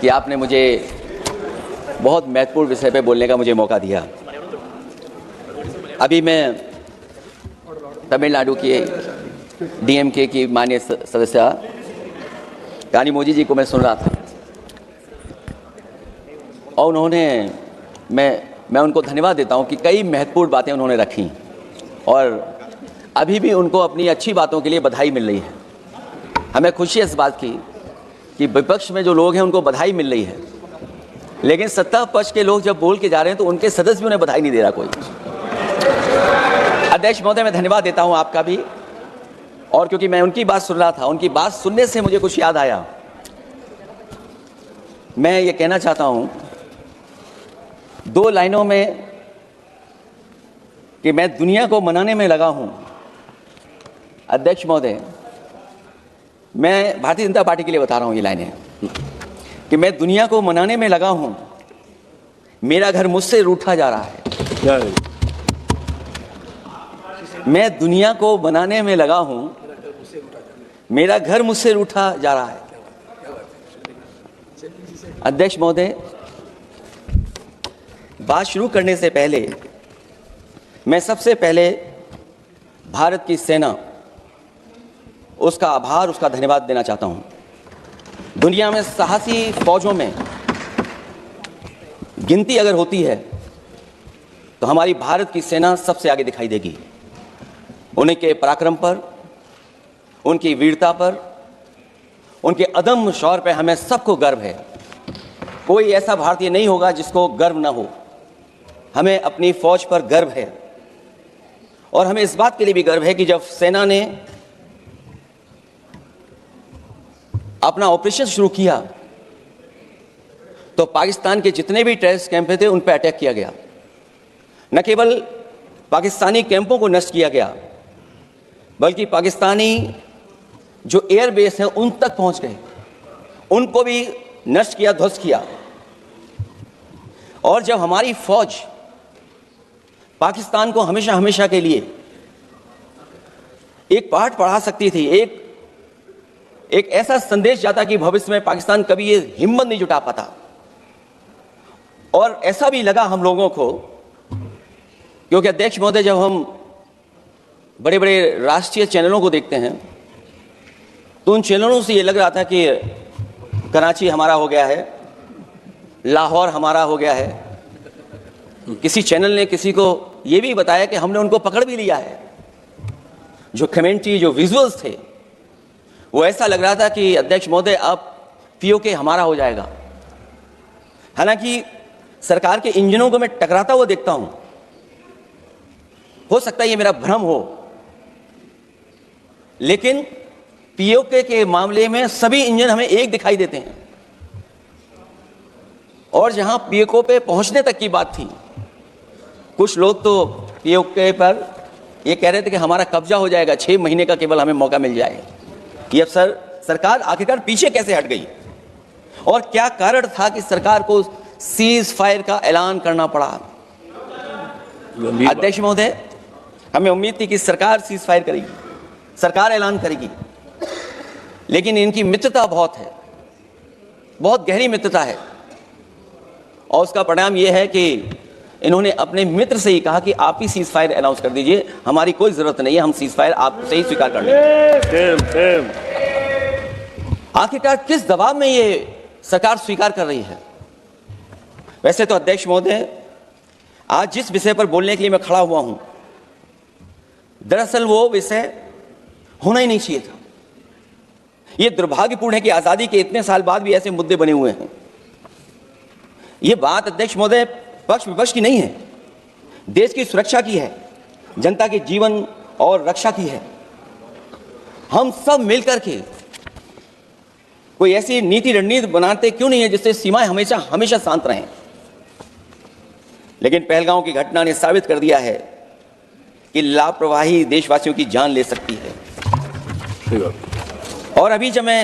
कि आपने मुझे बहुत महत्वपूर्ण विषय पे बोलने का मुझे मौका दिया। अभी मैं तमिलनाडु के डीएमके की माननीय सदस्य कानिमोझी जी को मैं सुन रहा था और उन्होंने मैं उनको धन्यवाद देता हूं कि कई महत्वपूर्ण बातें उन्होंने रखी और अभी भी उनको अपनी अच्छी बातों के लिए बधाई मिल रही है। हमें खुशी है इस बात की कि विपक्ष में जो लोग हैं उनको बधाई मिल रही है, लेकिन सत्ता पक्ष के लोग जब बोल के जा रहे हैं तो उनके सदस्य भी उन्हें बधाई नहीं दे रहा कोई। अध्यक्ष महोदय, मैं धन्यवाद देता हूं आपका भी, और क्योंकि मैं उनकी बात सुन रहा था, उनकी बात सुनने से मुझे कुछ याद आया। मैं ये कहना चाहता हूं 2 लाइनों में कि मैं दुनिया को मनाने में लगा हूं। अध्यक्ष महोदय, मैं भारतीय जनता पार्टी के लिए बता रहा हूं ये लाइनें कि मैं दुनिया को मनाने में लगा हूं, मेरा घर मुझसे रूठा जा रहा है। मैं दुनिया को मनाने में लगा हूं, मेरा घर मुझसे रूठा जा रहा है। अध्यक्ष महोदय, बात शुरू करने से पहले मैं सबसे पहले भारत की सेना, उसका आभार, उसका धन्यवाद देना चाहता हूं। दुनिया में साहसी फौजों में गिनती अगर होती है तो हमारी भारत की सेना सबसे आगे दिखाई देगी। उनके पराक्रम पर, उनकी वीरता पर, उनके अदम्य शौर्य पर हमें सबको गर्व है। कोई ऐसा भारतीय नहीं होगा जिसको गर्व ना हो। हमें अपनी फौज पर गर्व है और हमें इस बात के लिए भी गर्व है कि जब सेना ने अपना ऑपरेशन शुरू किया तो पाकिस्तान के जितने भी टेररिस्ट कैंप थे उन पर अटैक किया गया। न केवल पाकिस्तानी कैंपों को नष्ट किया गया, बल्कि पाकिस्तानी जो एयर बेस हैं उन तक पहुंच गए, उनको भी नष्ट किया, ध्वस्त किया। और जब हमारी फौज पाकिस्तान को हमेशा हमेशा के लिए एक पाठ पढ़ा सकती थी, एक ऐसा संदेश जाता कि भविष्य में पाकिस्तान कभी ये हिम्मत नहीं जुटा पाता। और ऐसा भी लगा हम लोगों को, क्योंकि अध्यक्ष महोदय, जब हम बड़े बड़े राष्ट्रीय चैनलों को देखते हैं तो उन चैनलों से ये लग रहा था कि कराची हमारा हो गया है, लाहौर हमारा हो गया है। किसी चैनल ने किसी को ये भी बताया कि हमने उनको पकड़ भी लिया है। जो कमेंट्री, जो विजुअल्स थे, वो ऐसा लग रहा था कि अध्यक्ष महोदय अब पीओके हमारा हो जाएगा। हालांकि सरकार के इंजनों को मैं टकराता हुआ देखता हूं, हो सकता है ये मेरा भ्रम हो, लेकिन पीओके के मामले में सभी इंजन हमें एक दिखाई देते हैं। और जहां पीओके पे पहुंचने तक की बात थी, कुछ लोग तो पीओके पर ये कह रहे थे कि हमारा कब्जा हो जाएगा, 6 महीने का केवल हमें मौका मिल जाए। ये सरकार आखिरकार पीछे कैसे हट गई और क्या कारण था कि सरकार को सीज फायर का ऐलान करना पड़ा? अध्यक्ष महोदय, हमें उम्मीद थी कि सरकार सीज फायर करेगी, सरकार ऐलान करेगी, लेकिन इनकी मित्रता बहुत है, बहुत गहरी मित्रता है। और उसका परिणाम यह है कि इन्होंने अपने मित्र से ही कहा कि आप ही सीज फायर अनाउंस कर दीजिए, हमारी कोई जरूरत नहीं है, हम सीज फायर आपसे ही स्वीकार कर लेंगे। आखिरकार किस दबाव में ये सरकार स्वीकार कर रही है? वैसे तो अध्यक्ष महोदय, आज जिस विषय पर बोलने के लिए मैं खड़ा हुआ हूं, दरअसल वो विषय होना ही नहीं चाहिए था। ये दुर्भाग्यपूर्ण है कि आजादी के इतने साल बाद भी ऐसे मुद्दे बने हुए हैं। ये बात अध्यक्ष महोदय पक्ष विपक्ष की नहीं है, देश की सुरक्षा की है, जनता के जीवन और रक्षा की है। हम सब मिलकर के कोई ऐसी नीति रणनीति बनाते क्यों नहीं है जिससे सीमाएं हमेशा हमेशा शांत रहें। लेकिन पहलगांव की घटना ने साबित कर दिया है कि लापरवाही देशवासियों की जान ले सकती है। और अभी जब मैं